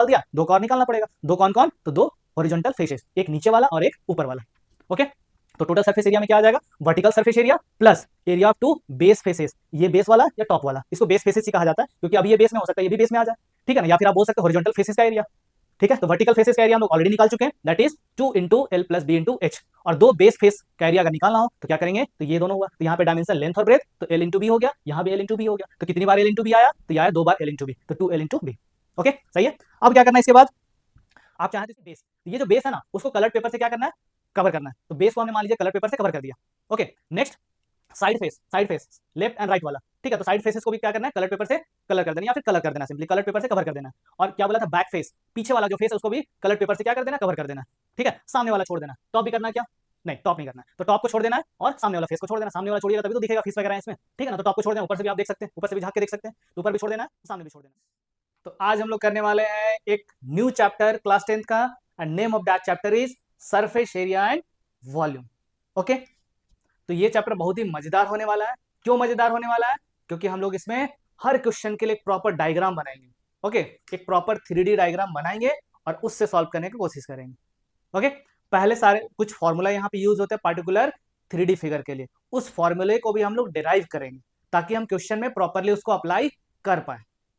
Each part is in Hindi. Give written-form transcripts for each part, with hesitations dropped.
दिया, दो का और निकालना पड़ेगा। दो कौन कौन? तो दो हॉरिजॉन्टल फेसेस, एक नीचे वाला और एक ऊपर वाला। ओके, तो टोटल सरफेस एरिया में क्या आ जाएगा? Vertical surface area plus area of two base faces, ये बेस वाला या टॉप वाला, इसको बेस फेसेस ही कहा जाता है क्योंकि अब ये बेस में हो सकता है ये भी बेस में आ जाए, ठीक है ना। या फिर आप बोल सकते हो हॉरिजॉन्टल फेसेस का एरिया, ठीक है। तो वर्टिकल फेसेस का एरिया हम लोग ऑलरेडी निकाल चुके हैं, that is 2 into L plus B into H. और दो बेस फेस का एरिया अगर निकालना हो तो क्या करेंगे? तो ये दोनों हुआ, तो यहाँ पे डायमेंशन लेंथ और ब्रेथ, तो एल इंटू बी हो गया, यहाँ भी एल इंटू बी हो गया। तो कितनी बार एल इंटू बी आया? तो आया 2 बार एल इंटू बी, तो 2 एल इंटू बी। ओके, सही है। अब क्या करना है इसके बाद? आप चाहते हैं बेस, तो ये जो बेस है ना उसको कलर पेपर से क्या करना है? कवर करना है। तो बेस को हमने मान लीजिए कलर पेपर से कवर कर दिया। Okay, next side face left and right वाला, ठीक है। तो साइड फेसेस को भी क्या करना है? कलर पेपर से कलर कर देना, या फिर कलर कर देना, सिंपली कलर पेपर से कवर कर देना। और क्या बोला था? बैक फेस, पीछे वाला जो फेस है उसको भी कलर पेपर से क्या कर देना? कवर कर देना, ठीक है। सामने वाला छोड़ देना। टॉप भी करना है क्या? नहीं, टॉप नहीं करना है, तो टॉप को छोड़ देना है और सामने वाला फेस को छोड़ देना। सामने वाला छोड़िएगा तभी तो दिखेगा फेस वगैरह इसमें, ठीक है ना। तो टॉप को छोड़ देना, ऊपर से भी आप देख सकते हैं, ऊपर से भी झांक के देख सकते हैं, तो ऊपर भी छोड़ देना है, सामने भी छोड़ देना है। तो आज हम लोग करने वाले हैं एक न्यू चैप्टर क्लास 10th का, and name of that chapter is surface area and volume. Okay, तो ये चैप्टर बहुत ही मजेदार होने वाला है। क्यों मजेदार होने वाला है? क्योंकि हम लोग इसमें हर क्वेश्चन के लिए एक प्रॉपर डायग्राम बनाएंगे। ओके, एक प्रॉपर 3D डायग्राम बनाएंगे और उससे सॉल्व करने की कोशिश करेंगे। ओके, पहले सारे कुछ फॉर्मूला यहाँ पे यूज होते हैं पार्टिकुलर 3D फिगर के लिए, उस फॉर्मूले को भी हम लोग डिराइव करेंगे ताकि हम क्वेश्चन में प्रॉपरली उसको अप्लाई कर पाए।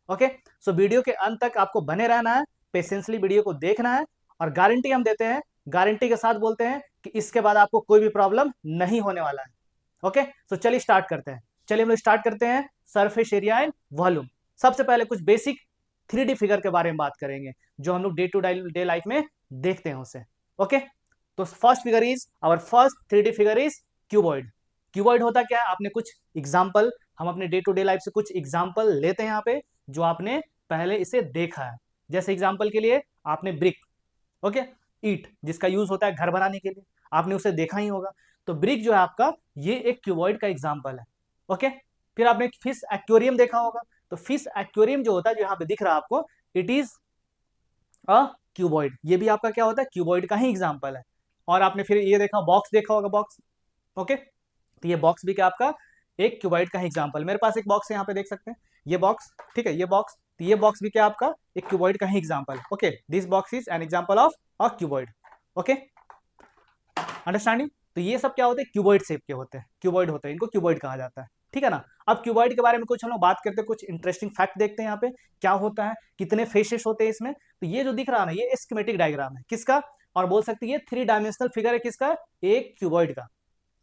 ओके, सो वीडियो के अंत तक आपको बने रहना है, पेशेंसली वीडियो को देखना है, और गारंटी हम देते हैं, गारंटी के साथ बोलते हैं कि इसके बाद आपको कोई भी प्रॉब्लम नहीं होने वाला है। ओके, तो चलिए स्टार्ट करते हैं। चलिए हम लोग स्टार्ट करते हैं सरफेस एरिया एंड वॉल्यूम। सबसे पहले कुछ बेसिक 3D फिगर के बारे में बात करेंगे जो हम लोग डे टू डे लाइफ में देखते हैं उसे। ओके, तो first figure is our first 3D figure is cuboid. Cuboid होता क्या है? आपने कुछ एग्जाम्पल, हम अपने डे टू डे लाइफ से कुछ एग्जाम्पल लेते हैं यहाँ पे जो आपने पहले इसे देखा है। जैसे एग्जाम्पल के लिए आपने ब्रिक, ओके, ईट जिसका यूज होता है घर बनाने के लिए, आपने उसे देखा ही होगा। तो ब्रिक जो है आपका, ये एक क्यूबॉइड का एग्जाम्पल है। ओके, फिर आपने फिश एक्वेरियम देखा होगा। तो फिश एक्वेरियम जो होता है, जो यहाँ पे दिख रहा है आपको, इट इज अ क्यूबॉइड, ये भी आपका क्या होता है? क्यूबॉइड का ही एग्जाम्पल है। और आपने फिर ये देखा, बॉक्स देखा होगा, बॉक्स। ओके, तो ये बॉक्स भी क्या आपका एक क्यूबॉइड का ही एग्जाम्पल। मेरे पास एक बॉक्स है, यहाँ पे देख सकते हैं, ये बॉक्स, ठीक है, ये बॉक्स, तो ये बॉक्स भी क्या आपका एक क्यूबॉइड का ही example. Okay, this box is an example of a cuboid. Okay, understanding? तो ये सब क्या होते हैं? क्यूबॉइड शेप के होते हैं, क्यूबॉइड होते हैं, इनको क्यूबॉइड कहा जाता है, ठीक है ना। अब क्यूबॉइड के बारे में कुछ हम लोग बात करते हैं, कुछ इंटरेस्टिंग फैक्ट देखते हैं यहाँ पे क्या होता है, कितने फेसेस होते हैं इसमें। तो ये जो दिख रहा है ना, ये स्कीमेटिक डायग्राम है किसका? और बोल सकते हैं ये 3 डायमेंशनल फिगर है किसका? एक क्यूबॉइड का।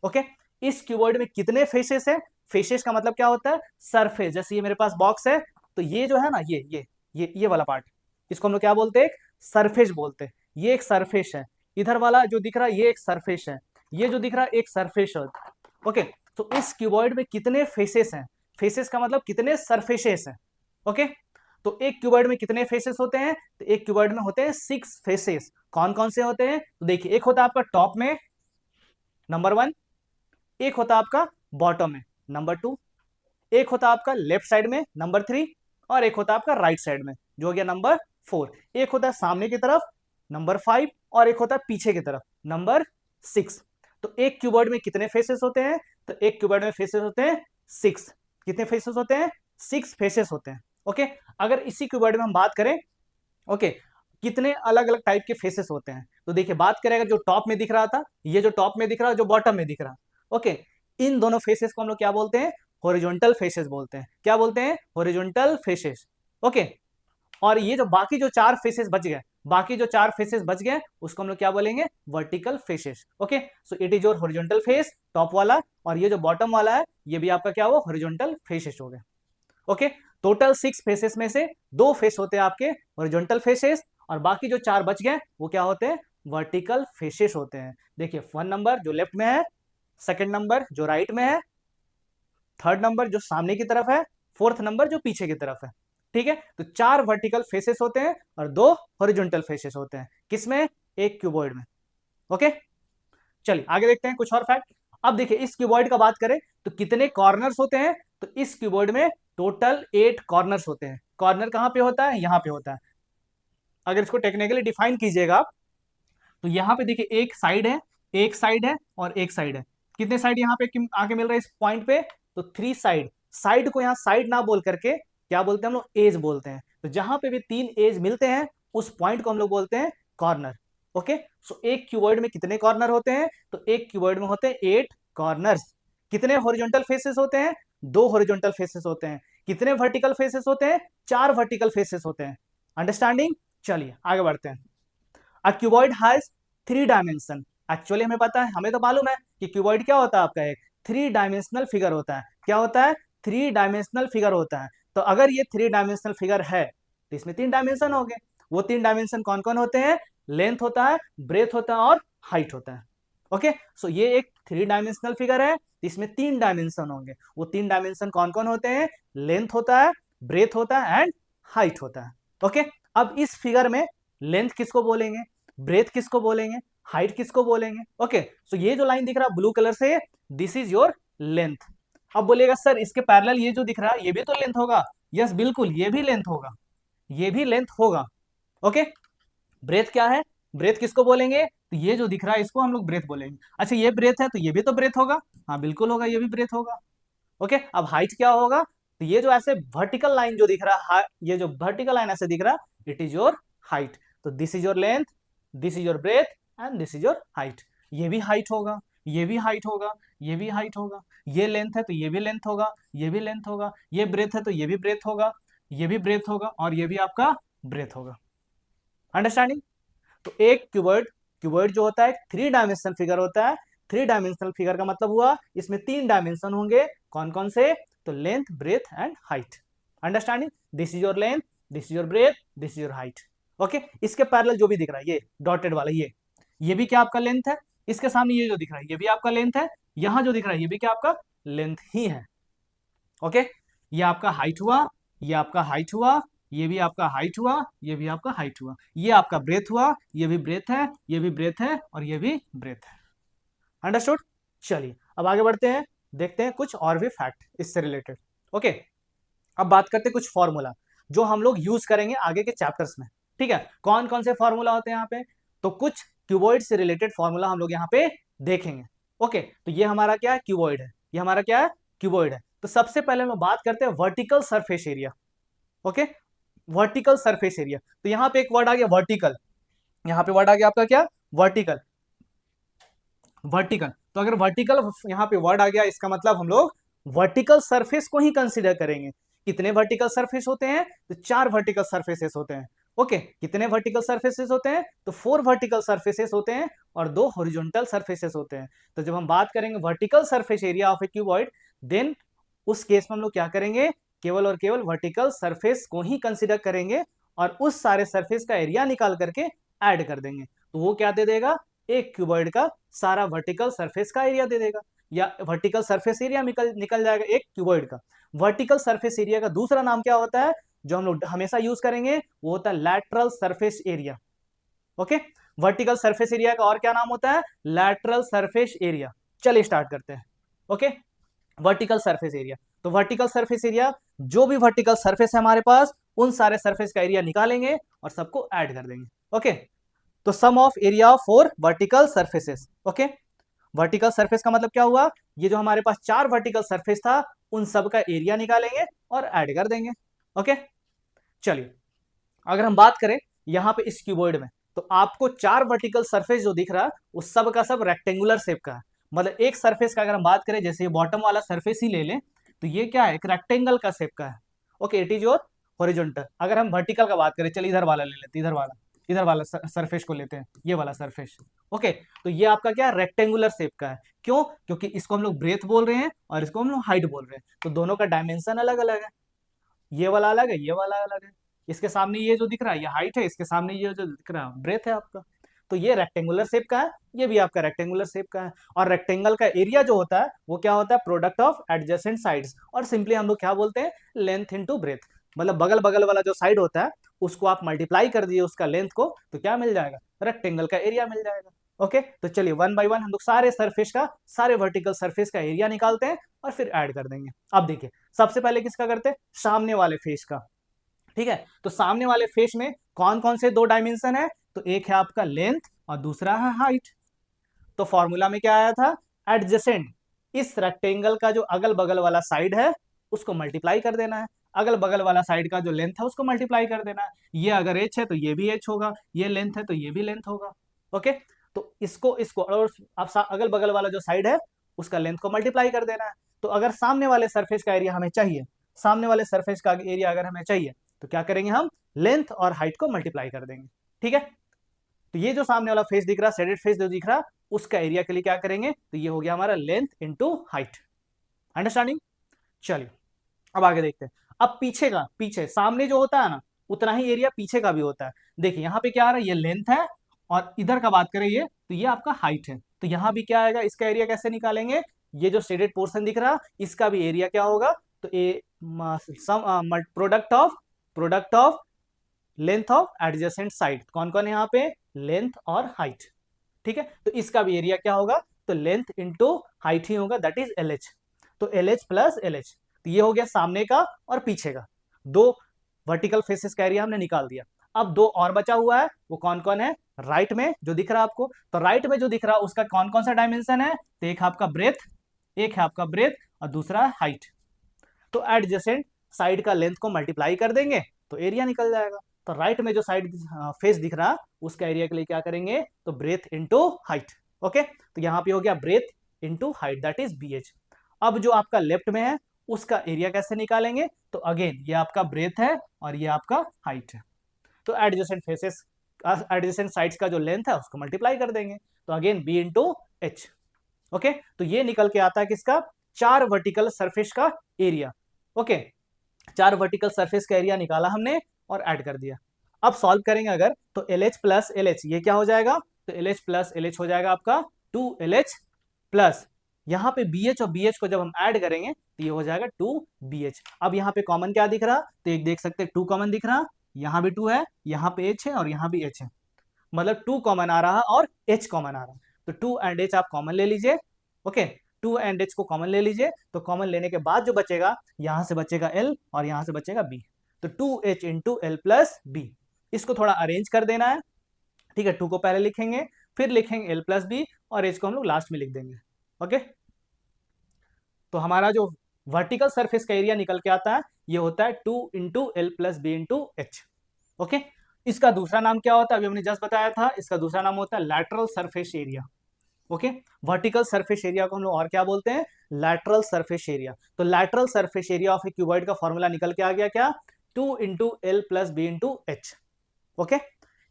ओके, इस क्यूबॉइड में कितने फेसेस है? फेसेस का मतलब क्या होता है? सरफेस। जैसे ये मेरे पास बॉक्स है, तो ये जो है ना, ये वाला पार्ट, इसको हम लोग क्या बोलते हैं? सरफेस बोलते हैं। ये एक सरफेस है। इधर वाला जो दिख रहा है ये एक सरफेस है। ये जो दिख रहा है एक सरफेस है। ओके, तो इस क्यूबॉइड में कितने फेसेस हैं? फेसेस का मतलब कितने सरफेसेस हैं। ओके, तो एक क्यूबॉइड में कितने फेसेस होते हैं? तो एक क्यूबॉइड में होते हैं 6 फेसेस। कौन कौन से होते हैं? तो देखिए, एक होता है आपका टॉप में, नंबर 1। एक होता है आपका बॉटम में, नंबर 2। एक होता है आपका लेफ्ट साइड में, नंबर 3। और एक होता है आपका राइट साइड में, जो हो गया नंबर 4। एक होता है सामने की तरफ, नंबर 5। और एक होता है पीछे की तरफ, नंबर 6। तो एक क्यूबॉइड में कितने फेसेस होते हैं? तो एक क्यूबॉइड में फेसेस होते हैं 6। कितने फेसेस होते हैं? 6 फेसेस होते हैं। ओके, अगर इसी क्यूबॉइड में हम बात करें, ओके, कितने अलग अलग टाइप के फेसेस होते हैं, तो देखिए बात करें, अगर जो टॉप में दिख रहा था, ये जो टॉप में दिख रहा है, जो बॉटम में दिख रहा, ओके, इन दोनों फेसेस को हम लोग क्या बोलते हैं? हॉरिजॉन्टल फेसेस बोलते हैं। क्या बोलते हैं? Horizontal faces. ओके, और ये जो बाकी जो 4 फेसेस बच गए, बाकी जो 4 फेसेस बच गए, उसको हम लोग क्या बोलेंगे? Vertical faces. Okay, so it is your horizontal face, top वाला, और ये जो बॉटम वाला है, ये भी आपका क्या हुआ? हॉरिजॉन्टल फेसेस हो गए। ओके, टोटल 6 फेसेस में से 2 फेस होते हैं आपके हॉरिजॉन्टल फेसेस, और बाकी जो 4 बच गए वो क्या होते हैं? वर्टिकल फेसेस होते हैं। देखिए, 1 नंबर जो लेफ्ट में है, सेकंड नंबर जो राइट में है, थर्ड नंबर जो सामने की तरफ है, फोर्थ नंबर जो पीछे की तरफ है। ठीक है, तो 4 वर्टिकल फेसेस होते हैं और 2 हॉरिजॉन्टल फेसेस होते हैं। किसमें? एक क्यूबॉइड में। ओके, चलिए आगे देखते हैं कुछ और फैक्ट। अब देखिए, इस क्यूबॉइड का बात करें तो कितने कॉर्नर्स होते हैं? तो इस क्यूबॉइड में टोटल 8 कॉर्नर्स होते हैं। कॉर्नर कहां पे होता है? यहां पे होता है। अगर इसको टेक्निकली डिफाइन कीजिएगा आप, तो यहाँ पे देखिए एक साइड है, एक साइड है और एक साइड है। कितने साइड यहाँ पे आके मिल रहा है इस पॉइंट पे? तो 3 साइड। साइड को यहाँ साइड ना बोल करके क्या बोलते हैं हम लोग? एज बोलते हैं। तो जहां पे भी 3 एज मिलते हैं उस पॉइंट को हम लोग बोलते हैं कॉर्नर। ओके, सो एक क्यूबॉइड में कितने कॉर्नर होते हैं? तो एक क्यूबॉइड में होते हैं 8 कॉर्नर्स। कितने हॉरिजॉन्टल फेसेस होते हैं? 2 हॉरिजॉन्टल फेसेस होते हैं। कितने वर्टिकल फेसेस होते हैं? 4 वर्टिकल फेसेस होते हैं। अंडरस्टैंडिंग? चलिए आगे बढ़ते हैं। A cuboid has 3 dimension. Actually हमें पता है, हमें तो मालूम है कि क्यूबॉइड क्या होता है आपका, एक 3 डायमेंशनल फिगर होता है। क्या होता है? 3 डायमेंशनल फिगर होता है। तो अगर ये 3 डायमेंशनल फिगर है तो इसमें 3 डायमेंशन हो गए। वो 3 डायमेंशन कौन कौन होते हैं? लेंथ होता है, ब्रेथ होता है और हाइट होता है। ओके, सो ये एक 3 डायमेंशनल फिगर है, इसमें 3 डायमेंशन होंगे। वो 3 डायमेंशन कौन कौन होते हैं? लेंथ होता है, ब्रेथ होता है एंड हाइट होता है। ओके, अब इस फिगर में लेंथ किसको बोलेंगे, ब्रेथ किसको बोलेंगे, हाइट किसको बोलेंगे? ओके, सो ये जो लाइन दिख रहा है ब्लू कलर से, दिस इज योर लेंथ। अब बोलेगा सर इसके पैरेलल ये जो दिख रहा है ये भी तो लेंथ होगा। यस बिल्कुल, ये भी लेंथ होगा, ये भी लेंथ होगा। ओके, ब्रेथ क्या है? ब्रेथ किसको बोलेंगे? तो ये जो दिख रहा है इसको हम लोग ब्रेथ बोलेंगे। अच्छा ये ब्रेथ है तो ये भी तो ब्रेथ होगा। हाँ बिल्कुल होगा, ये भी ब्रेथ होगा। ओके, अब हाइट क्या होगा? तो ये जो ऐसे वर्टिकल लाइन जो दिख रहा है, ये जो वर्टिकल लाइन ऐसे दिख रहा है, इट इज योर हाइट। तो this is your length, this is your breadth and this is your height. ये भी हाइट होगा, ये भी हाइट होगा, ये भी हाइट होगा। ये लेंथ है तो ये भी लेंथ होगा, ये भी लेंथ होगा। ये ब्रेथ है तो ये भी ब्रेथ होगा, ये भी ब्रेथ होगा और ये भी आपका ब्रेथ होगा। अंडरस्टैंडिंग? तो एक क्यूबॉइड, क्यूबॉइड जो होता है 3 डायमेंशनल फिगर होता है। 3 डायमेंशनल फिगर का मतलब हुआ इसमें 3 डायमेंशन होंगे। कौन कौन से? तो length, breadth and height. Understanding? This is your length, this is your breadth, this is your height. Okay, इसके पैरेलल जो भी दिख रहा है ये डॉटेड वाला, ये भी क्या आपका लेंथ है। इसके सामने ये जो दिख रहा है ये भी आपका लेंथ है। यहां जो दिख रहा है ये भी क्या आपका लेंथ ही है। ओके, ये आपका हाइट हुआ, ये आपका हाइट हुआ, ये भी आपका हाइट हुआ, ये भी आपका हाइट हुआ। ये आपका ब्रेथ हुआ, ये भी ब्रेथ है, ये भी ब्रेथ है और ये भी ब्रेथ है। अंडरस्टूड? चलिए अब आगे बढ़ते हैं, देखते हैं कुछ और भी फैक्ट इससे रिलेटेड। ओके, अब बात करते हैं कुछ फॉर्मूला जो हम लोग यूज करेंगे आगे के चैप्टर्स में। ठीक है, कौन कौन से फॉर्मूला होते हैं यहाँ पे? तो कुछ क्यूबॉइड से रिलेटेड फॉर्मूला हम लोग यहाँ पे देखेंगे। ओके, तो ये हमारा क्या है? क्यूबॉइड है। ये हमारा क्या है? क्यूबॉइड है। तो सबसे पहले हम बात करते हैं vertical surface area. Okay, vertical surface area. तो यहाँ पे एक वर्ड आ गया वर्टिकल, यहाँ पे वर्ड आ गया आपका क्या? वर्टिकल। वर्टिकल, तो अगर वर्टिकल यहाँ पे वर्ड आ गया इसका मतलब हम लोग वर्टिकल सरफेस को ही कंसीडर करेंगे। कितने वर्टिकल सरफेस होते हैं? तो 4 वर्टिकल सरफेसेस होते हैं। ओके, कितने वर्टिकल सरफेसेस होते हैं? तो 4 वर्टिकल सरफेसेस होते हैं और 2 हॉरिजॉन्टल सरफेसेस होते हैं। तो जब हम बात करेंगे vertical surface area of a cuboid, then उस केस में हम लोग क्या करेंगे? केवल और केवल वर्टिकल सरफेस को ही कंसीडर करेंगे और उस सारे सरफेस का एरिया निकाल करके ऐड कर देंगे। तो वो क्या दे देगा? एक क्यूबॉइड का सारा वर्टिकल सरफेस का एरिया दे देगा, या वर्टिकल सरफेस एरिया निकल जाएगा एक क्यूबॉइड का। वर्टिकल सरफेस एरिया का दूसरा नाम क्या होता है जो हम लोग हमेशा यूज करेंगे? वो होता है lateral surface area. Okay, vertical surface area का और क्या नाम होता है? Lateral surface area. चलिए स्टार्ट करते हैं। Okay, vertical surface area. तो वर्टिकल सरफेस एरिया, जो भी वर्टिकल सरफेस है हमारे पास उन सारे सरफेस का एरिया निकालेंगे और सबको ऐड कर देंगे। ओके, तो sum of area of 4 vertical surfaces. Okay, vertical surface का मतलब क्या हुआ? ये जो हमारे पास 4 वर्टिकल सरफेस था उन सब का एरिया निकालेंगे और ऐड कर देंगे। ओके, चलिए अगर हम बात करें यहां पे इस क्यूबॉइड में, तो आपको 4 वर्टिकल सरफेस जो दिख रहा है उस सब का सब रेक्टेंगुलर शेप का है। मतलब एक सरफेस का अगर हम बात करें, जैसे ये बॉटम वाला सरफेस ही ले लें, तो ये क्या है? एक रेक्टेंगल का शेप का है। Okay, it is your horizontal. अगर हम वर्टिकल का बात करें, चलिए इधर वाला ले लेते हैं, इधर वाला सरफेस को लेते हैं, ये वाला सरफेस। ओके, तो ये आपका क्या? रेक्टेंगुलर शेप का है। क्यों? क्योंकि इसको हम लोग ब्रेथ बोल रहे हैं और इसको हम लोग हाइट बोल रहे हैं, तो दोनों का डायमेंशन अलग अलग है। ये वाला अलग है, ये वाला अलग है। इसके सामने ये जो दिख रहा है ये हाइट है, इसके सामने ये जो दिख रहा है ब्रेथ है आपका। तो ये रेक्टेंगुलर शेप का है, ये भी आपका रेक्टेंगुलर शेप का है। और रेक्टेंगल का एरिया जो होता है वो क्या होता है? प्रोडक्ट ऑफ एडजेसेंट साइड्स, और सिंपली हम लोग क्या बोलते हैं? Length into breath. मतलब बगल बगल वाला जो साइड होता है उसको आप मल्टीप्लाई कर दिए उसका लेंथ को, तो क्या मिल जाएगा? रेक्टेंगल का एरिया मिल जाएगा। ओके, तो चलिए वन बाय वन हम लोग सारे सरफेस का, सारे वर्टिकल सरफेस का एरिया निकालते हैं और फिर ऐड कर देंगे। अब देखिए सबसे पहले किसका करते हैं? सामने वाले फेस का। ठीक है, तो सामने वाले फेस में कौन कौन से 2 डायमेंशन है? तो एक है आपका लेंथ और दूसरा है हाइट। तो फॉर्मूला में क्या आया था? एडजेसेंट। इस रेक्टेंगल का जो अगल बगल वाला साइड है उसको मल्टीप्लाई कर देना है। अगल बगल वाला साइड का जो लेंथ है उसको मल्टीप्लाई कर देना है। ये अगर एच है तो ये भी एच होगा, ये लेंथ है तो ये भी लेंथ होगा। ओके, तो इसको इसको और आप अगल बगल वाला जो साइड है उसका लेंथ को मल्टीप्लाई कर देना है। तो अगर सामने वाले सरफेस का एरिया हमें चाहिए, सामने वाले सरफेस का एरिया अगर हमें चाहिए तो क्या करेंगे, हम लेंथ और हाइट को मल्टीप्लाई कर देंगे। ठीक है, तो ये जो सामने वाला फेस दिख रहा, शेडेड फेस जो दिख रहा, उसका एरिया के लिए क्या करेंगे, तो ये हो गया हमारा लेंथ इंटू हाइट। अंडरस्टैंडिंग? चलिए अब आगे देखते हैं। अब पीछे का, पीछे सामने जो होता है ना उतना ही एरिया पीछे का भी होता है। देखिए यहाँ पे क्या आ रहा है, ये लेंथ है और इधर का बात करें ये, तो ये आपका हाइट है। तो यहाँ भी क्या आएगा, इसका एरिया कैसे निकालेंगे, ये जो शेडेड पोर्शन दिख रहा इसका भी एरिया क्या होगा, तो a sum product of length of adjacent side. कौन कौन है यहाँ पे, लेंथ और हाइट। ठीक है, तो इसका भी एरिया क्या होगा, तो लेंथ इंटू हाइट ही होगा, दैट इज एल एच। तो L H plus L H, तो ये हो गया सामने का और पीछे का, दो वर्टिकल फेसेस का एरिया हमने निकाल दिया। अब दो और बचा हुआ है, वो कौन कौन है, राइट में जो दिख रहा है आपको, तो राइट में जो दिख रहा है उसका कौन कौन सा डायमेंशन है, तो एक है आपका ब्रेथ, एक है आपका ब्रेथ और दूसरा है हाइट। तो एडजेसेंट साइड का लेंथ को मल्टीप्लाई कर देंगे तो एरिया निकल जाएगा। तो राइट में जो साइड फेस दिख रहा उसका एरिया के लिए क्या करेंगे, तो ब्रेथ इंटू हाइट। ओके, तो यहाँ पे हो गया breadth into height, that is B H. अब जो आपका लेफ्ट में है उसका एरिया कैसे निकालेंगे, तो अगेन ये आपका ब्रेथ है और ये आपका हाइट है। तो एडजेसेंट फेसेस, एडजेसेंट साइड्स का जो लेंथ है उसको मल्टीप्लाई कर देंगे, तो again B into H. Okay, तो ये निकल के आता है किसका, चार वर्टिकल सरफेस का एरिया। ओके, चार वर्टिकल सरफेस का एरिया निकाला हमने और ऐड कर दिया। अब सॉल्व करेंगे अगर, तो L H plus L H, ये क्या हो जाएगा, तो L H plus L H हो जाएगा आपका 2LH प्लस, यहाँ पे बी एच और बी एच को जब हम ऐड करेंगे तो ये हो जाएगा 2BH। अब यहाँ पे कॉमन क्या दिख रहा, तो एक देख सकते हैं 2 कॉमन दिख रहा, यहाँ भी 2 है, यहाँ पे H है और यहाँ भी H है, मतलब 2 कॉमन आ रहा और H कॉमन आ रहा। तो 2 एंड H आप कॉमन ले लीजिए। ओके, 2 एंड H को कॉमन ले लीजिए, तो कॉमन लेने के बाद जो बचेगा, यहां से बचेगा L और यहां से बचेगा B। तो 2H into L plus B, इसको थोड़ा अरेंज कर देना है। ठीक है, 2 को पहले लिखेंगे, फिर लिखेंगे L प्लस B और H को हम लोग लास्ट में लिख देंगे। ओके, तो हमारा जो वर्टिकल सरफेस का एरिया निकल के आता है ये होता है 2 into L plus B into H. Okay, इसका दूसरा नाम क्या होता है, अभी हमने जस्ट बताया था, इसका दूसरा नाम होता है lateral surface area. Okay, vertical surface area को हम लोग और क्या बोलते हैं, लैटरल सरफेस एरिया। तो lateral surface area of a cuboid का फॉर्मूला निकल के आ गया क्या, 2 into L plus B into H. Okay,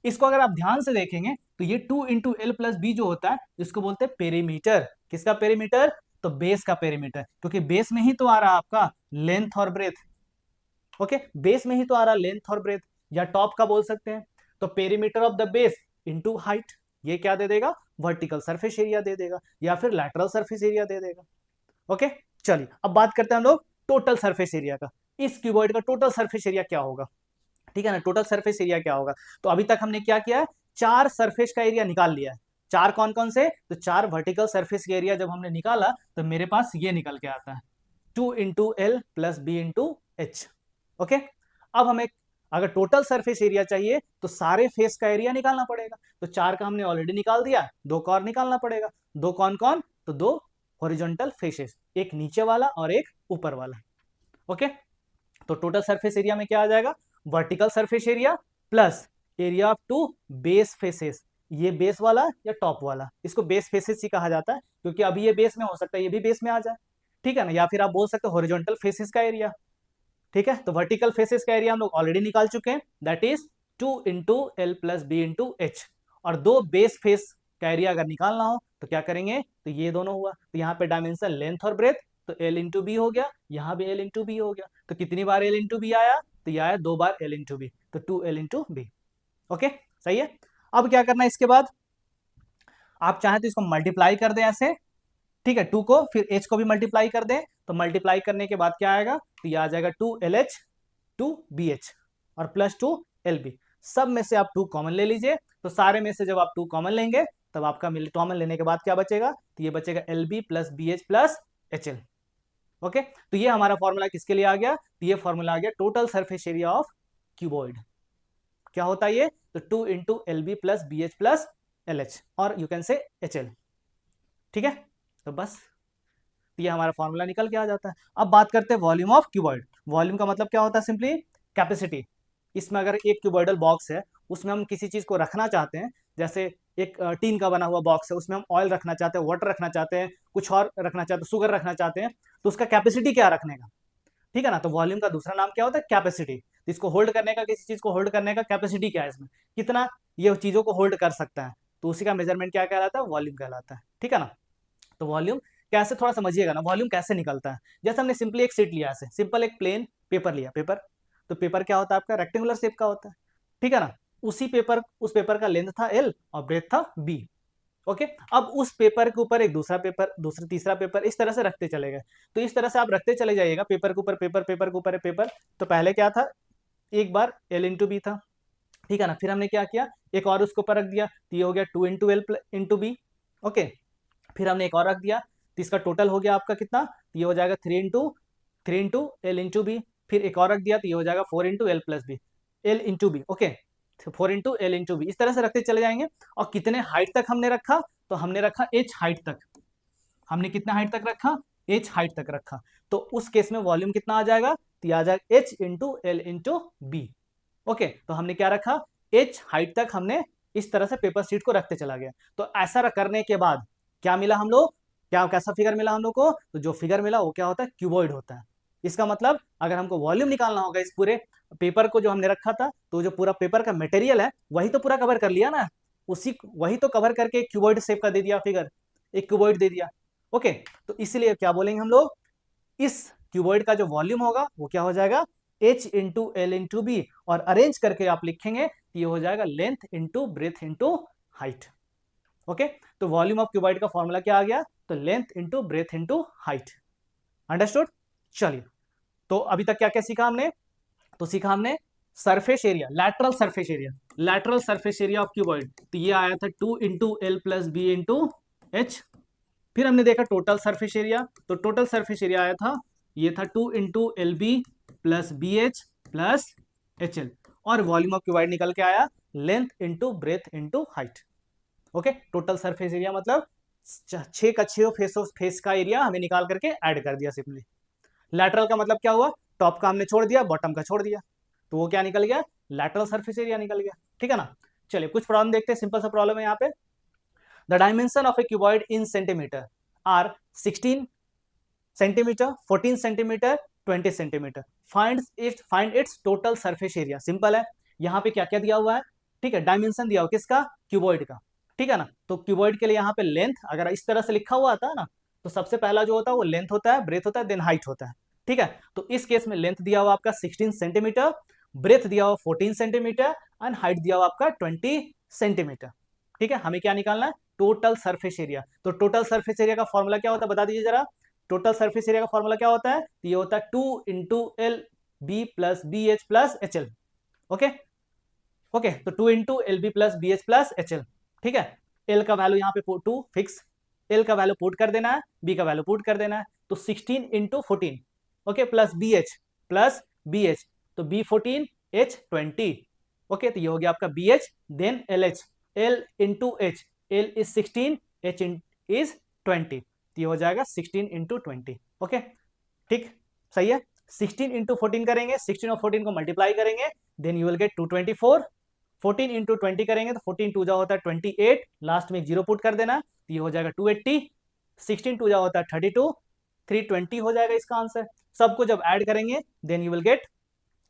इसको अगर आप ध्यान से देखेंगे तो ये 2 इंटू एल प्लस बी जो होता है इसको बोलते हैं पेरीमीटर। किसका पेरीमीटर, तो बेस का पेरीमीटर, क्योंकि बेस में ही तो आ रहा आपका लेंथ और ब्रेथ। ओके, बेस में ही तो आ रहा लेंथ और ब्रेथ, या टॉप का बोल सकते हैं। तो perimeter of the base into height, ये क्या दे देगा, वर्टिकल सरफेस एरिया दे देगा या फिर लैटरल सरफेस एरिया दे देगा। ओके, चलिए अब बात करते हैं हम लोग टोटल सरफेस एरिया का। इस क्यूबॉइड का टोटल सरफेस एरिया क्या होगा, ठीक है ना, टोटल सरफेस एरिया क्या होगा। तो अभी तक हमने क्या किया है, चार सरफेस का एरिया निकाल लिया है। चार कौन कौन से, तो चार वर्टिकल सरफेस का एरिया जब हमने निकाला तो मेरे पास ये निकल के आता है 2 into L plus B into H. Okay, अब हमें अगर टोटल सरफेस एरिया चाहिए तो सारे फेस का एरिया निकालना पड़ेगा। तो चार का हमने ऑलरेडी निकाल दिया, दो का और निकालना पड़ेगा। दो कौन कौन, तो दो हॉरिजॉन्टल फेसेस, एक नीचे वाला और एक ऊपर वाला। ओके, तो टोटल सरफेस एरिया में क्या आ जाएगा, vertical surface area plus area of 2 base faces. ये बेस वाला या टॉप वाला, इसको बेस फेसेस ही कहा जाता है क्योंकि अभी ये बेस में हो सकता है ये भी बेस में आ जाए। ठीक है ना, या फिर आप बोल सकते हो हॉरिजॉन्टल फेसेस का एरिया। ठीक है, तो वर्टिकल फेसेस का एरिया हम लोग ऑलरेडी निकाल चुके हैं, that is 2 into L plus B into H. और दो बेस फेस का एरिया अगर निकालना हो तो क्या करेंगे, तो ये दोनों हुआ, तो यहाँ पे डायमेंशन लेंथ और ब्रेथ, तो एल इंटू बी हो गया, यहाँ भी एल इंटू बी हो गया। तो कितनी बार एल इंटू बी आया, तो ये आया 2 बार एल इंटू बी, तो 2L इंटू बी। ओके, सही है। अब क्या करना है, इसके बाद आप चाहें तो इसको मल्टीप्लाई कर दें ऐसे। ठीक है, 2 को फिर h को भी मल्टीप्लाई कर दें, तो मल्टीप्लाई करने के बाद क्या आएगा, तो ये आ जाएगा 2LH 2BH और प्लस 2LB। सब में से आप 2 कॉमन ले लीजिए, तो सारे में से जब आप 2 कॉमन लेंगे तब आपका कॉमन लेने के बाद क्या बचेगा, तो ये बचेगा LB plus BH plus HL। Okay, तो ये हमारा फॉर्मूला किसके लिए आ गया, तो ये फॉर्मूला आ गया total surface area of cuboid. क्या होता है ये, तो 2 into LB plus BH plus LH और यू कैन से HL। ठीक है, तो बस तो ये हमारा फॉर्मूला निकल के आ जाता है। अब बात करते हैं वॉल्यूम ऑफ क्यूबॉइड। वॉल्यूम का मतलब क्या होता है? Simply capacity. इसमें अगर एक क्यूबॉइडल बॉक्स है, उसमें हम किसी चीज को रखना चाहते हैं, जैसे एक टीन का बना हुआ बॉक्स है, उसमें हम ऑयल रखना चाहते हैं, वाटर रखना चाहते हैं, कुछ और रखना चाहते हैं, शुगर रखना चाहते हैं, तो उसका कैपेसिटी क्या रखने का, ठीक है ना। तो वॉल्यूम का दूसरा नाम क्या होता है? कैपेसिटी। इसको होल्ड करने का, किसी चीज को होल्ड करने का कैपेसिटी क्या है, इसमें कितना ये चीजों को होल्ड कर सकता है, तो उसी का मेजरमेंट क्या कहलाता है? वॉल्यूम कहलाता है, ठीक है ना। तो वॉल्यूम कैसे, थोड़ा समझिएगा ना, वॉल्यूम कैसे निकलता है। जैसे हमने सिंपली एक शीट लिया, ऐसे सिंपल एक प्लेन पेपर लिया, पेपर, तो पेपर क्या होता है आपका? रेक्टेंगुलर शेप का होता है, ठीक है ना। उसी पेपर, उस पेपर का लेंथ था L और ब्रेथ था B। ओके, अब उस पेपर के ऊपर एक दूसरा पेपर, दूसरा तीसरा पेपर, इस तरह से रखते चले गए। तो इस तरह से आप रखते चले जाइएगा, पेपर के ऊपर पेपर, पेपर के ऊपर पेपर। तो पहले क्या था? एक बार L इंटू बी था, ठीक है ना। फिर हमने क्या किया? एक और उसके ऊपर रख दिया, तो ये हो गया 2 into L into B. Okay, फिर हमने एक और रख दिया, तो इसका टोटल हो गया आपका कितना? तो ये हो जाएगा 3 इंटू एल इंटू बी। फिर एक और रख दिया, तो ये हो जाएगा 4 into L plus B, L into B. Okay, 4 into L into B, इस तरह से रखते चले जाएंगे। और कितने हाइट तक हमने रखा? तो हमने रखा एच हाइट तक। हमने कितना हाइट तक रखा? एच हाइट तक रखा। तो उस केस में वॉल्यूम कितना आ जाएगा? तो आ जाएगा H into L into B. Okay, तो हमने क्या रखा? एच हाइट तक हमने इस तरह से पेपर शीट को रखते चला गया। तो ऐसा करने के बाद क्या मिला हम लोग? क्या कैसा फिगर मिला हम लोग को? तो जो फिगर मिला वो क्या होता है? क्यूबॉइड होता है। इसका मतलब अगर हमको वॉल्यूम निकालना होगा इस पूरे पेपर को जो हमने रखा था, तो जो पूरा पेपर का मटेरियल है वही तो पूरा कवर कर लिया ना, उसी वही तो कवर करके क्यूबॉइड शेप का दे दिया फिगर, एक क्यूबॉइड दे दिया। ओके, तो इसलिए क्या बोलेंगे हम लोग? इस क्यूबॉइड का जो वॉल्यूम होगा वो क्या हो जाएगा? H into L into B. और अरेंज करके आप लिखेंगे ये हो जाएगा length into breadth into height. Okay, तो वॉल्यूम ऑफ क्यूबॉइड का फॉर्मूला क्या आ गया? तो length into breadth into height. Understood? चलिए, तो अभी तक क्या क्या सीखा हमने? तो सीखा हमने surface area, lateral surface area, lateral surface area of cuboid, तो ये आया था 2 into L plus B into H. फिर हमने देखा टोटल सरफेस एरिया, तो टोटल सरफेस एरिया आया था, ये था 2 into L B plus B H plus H L. और वॉल्यूम ऑफ क्यूबॉइड निकल के आया length into breadth into height. Okay, total surface area मतलब 6 का 6 फेस का एरिया हमें निकाल करके ऐड कर दिया सिंपली। लैटरल का मतलब क्या हुआ? टॉप का हमने छोड़ दिया, बॉटम का छोड़ दिया, तो वो क्या निकल गया? लैटरल सरफेस एरिया निकल गया, ठीक है ना। चलिए कुछ प्रॉब्लम देखते हैं, सिंपल सा प्रॉब्लम है यहाँ पे। The dimension of a cuboid in centimetre are 16 centimetre, 14 centimetre, 20 centimetre. Find its total surface area. Simple है, यहाँ पे क्या क्या दिया हुआ है, ठीक है, डायमेंशन दिया हुआ किसका? क्यूबॉइड का, ठीक है ना। तो क्यूबॉइड के लिए यहाँ पे लेंथ अगर इस तरह से लिखा हुआ था ना, तो सबसे पहला जो होता है वो लेंथ होता है, ब्रेथ होता है, देन हाइट होता है, ठीक है। तो इस केस में लेंथ दिया हुआ आपका 16 सेंटीमीटर, ब्रेथ दिया हुआ 14 सेंटीमीटर एंड हाइट दिया हुआ आपका 20 सेंटीमीटर, ठीक है। हमें क्या निकालना है? Total surface area. तो टोटल सरफेस एरिया का फॉर्मूला क्या होता है, बता दीजिए जरा। टोटल सरफेस एरिया का फॉर्मूला क्या होता है? ये होता है 2 into L B plus B H plus H L. Okay, okay, तो 2 into L B plus B H plus H L, ठीक है। एल का वैल्यू यहाँ पे 2 फिक्स, एल का वैल्यू पुट कर देना है, बी का वैल्यू पुट कर देना है। तो 16 into 14, okay, plus B H, तो बी 14 एच 20। ओके, तो ये हो गया आपका B H, then L H, L into H, L is 16, H is 20, तो ये हो जाएगा 16 इंटू 20। ओके, ठीक, सही है। 16 इंटू 14 करेंगे, 16 और 14 को मल्टीप्लाई करेंगे, then you will get 224। 14 into 20 करेंगे तो 14 टू जा होता है 28, लास्ट में एक जीरो पुट कर देना, तो ये हो जाएगा 280। 16 टू जा होता है 32, 320 हो जाएगा इसका आंसर। सबको जब ऐड करेंगे देन यू विल गेट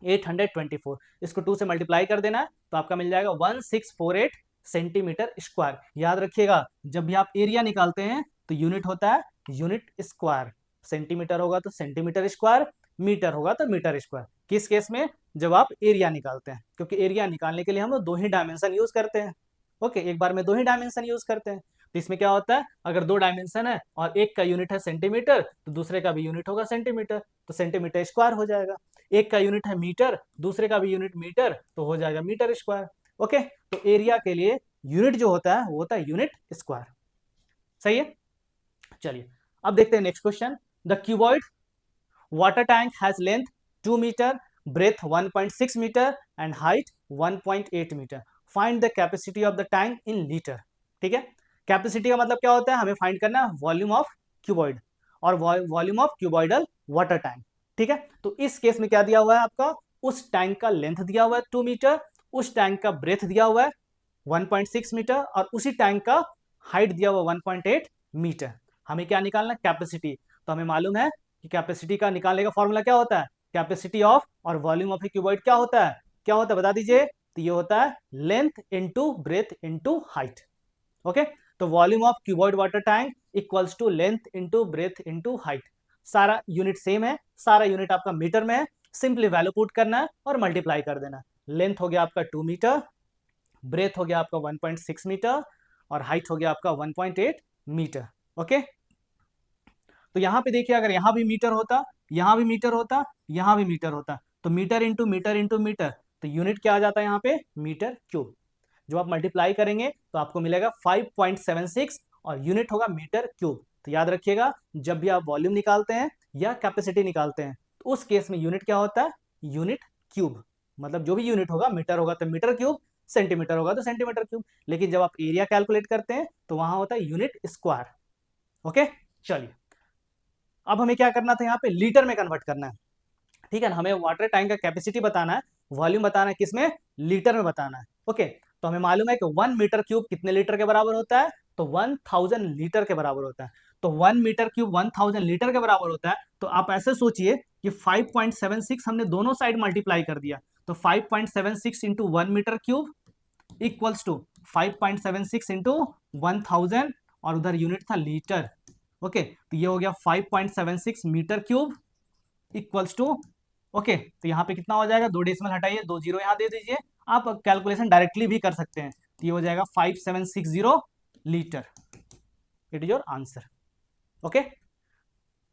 824। इसको 2 से मल्टीप्लाई कर देना है तो आपका मिल जाएगा 1648 सेंटीमीटर स्क्वायर। याद रखिएगा, जब भी आप एरिया निकालते हैं तो यूनिट होता है यूनिट स्क्वायर। सेंटीमीटर होगा तो सेंटीमीटर स्क्वायर, मीटर होगा तो मीटर स्क्वायर। किस केस में? जब आप एरिया निकालते हैं, क्योंकि एरिया निकालने के लिए हम लोग 2 ही डायमेंशन यूज करते हैं। ओके, एक बार में 2 ही डायमेंशन यूज करते हैं। तो इसमें क्या होता है, अगर 2 डायमेंशन है और एक का यूनिट है सेंटीमीटर, तो दूसरे का भी यूनिट होगा सेंटीमीटर, तो सेंटीमीटर स्क्वायर हो जाएगा। एक का यूनिट है मीटर, दूसरे का भी यूनिट मीटर, तो हो जाएगा मीटर स्क्वायर। ओके, तो एरिया के लिए यूनिट जो होता है वो होता है यूनिट स्क्वायर। सही है। चलिए अब देखते हैं next question. The cuboid water tank has length 2 metre, breadth 1.6 metre and height 1.8 metre. Find the capacity of the tank in litre. ठीक है, कैपेसिटी का मतलब क्या होता है, हमें फाइंड करना है वॉल्यूम ऑफ क्यूबॉइड। और volume of cuboidal water tank. ठीक है, तो इस केस में क्या दिया हुआ है आपका, उस टैंक का लेंथ दिया हुआ है 2 मीटर, उस टैंक का ब्रेथ दिया हुआ है 1.6 मीटर और उसी टैंक का हाइट दिया हुआ 1.8 मीटर। हमें क्या निकालना है, कैपेसिटी। तो हमें मालूम है कि कैपेसिटी का निकालने का फॉर्मूला क्या होता है, कैपेसिटी ऑफ और वॉल्यूम ऑफ ए क्यूबॉइड क्या होता है, क्या होता है बता दीजिए। तो ये होता है length into breadth into height. Okay, तो volume of cuboid water tank equals to length into breadth into height. सारा यूनिट सेम है, सारा यूनिट आपका मीटर में है, सिंपली वैल्यू पुट करना है और मल्टीप्लाई कर देना। लेंथ हो गया आपका 2 मीटर, ब्रेथ हो गया आपका 1.6 मीटर और हाइट हो गया आपका 1.8 मीटर। ओके, तो यहां पे देखिए अगर यहां भी मीटर होता, यहां भी मीटर होता, यहां भी मीटर होता, तो metre into metre into metre, तो यूनिट क्या आ जाता है यहाँ पे, मीटर क्यूब। जो आप मल्टीप्लाई करेंगे तो आपको मिलेगा 5.76 और यूनिट होगा मीटर क्यूब। तो याद रखिएगा जब भी आप वॉल्यूम निकालते हैं या कैपेसिटी निकालते हैं तो उस केस में यूनिट क्या होता है, यूनिट क्यूब। मतलब जो भी यूनिट होगा, मीटर होगा तो मीटर क्यूब, सेंटीमीटर होगा तो सेंटीमीटर क्यूब। लेकिन जब आप एरिया कैलकुलेट करते हैं तो वहां होता है यूनिट स्क्वायर। ओके, चलिए अब हमें क्या करना था, यहाँ पे लीटर में कन्वर्ट करना है। ठीक है ना, हमें वाटर टैंक का कैपेसिटी बताना है, वॉल्यूम बताना है, किसमें, लीटर में बताना है। ओके, तो हमें मालूम है कि 1 मीटर क्यूब कितने लीटर के बराबर होता है, तो 1000 लीटर के बराबर होता है। तो 1 मीटर क्यूब 1000 लीटर के बराबर होता है। तो आप ऐसे सोचिए कि 5.76 हमने दोनों साइड मल्टीप्लाई कर दिया, तो 5.76 into 1 metre cube equals to 5.76 into 1000 और उधर यूनिट था लीटर। ओके, तो ये हो गया 5.76 metre cube equals to, okay, तो यहाँ पे कितना हो जाएगा, 2 डेसिमल हटाइए, 2 जीरो यहाँ दे दीजिए, आप कैलकुलेशन डायरेक्टली भी कर सकते हैं। तो ये हो जाएगा 5760 litre. It is your answer. Okay,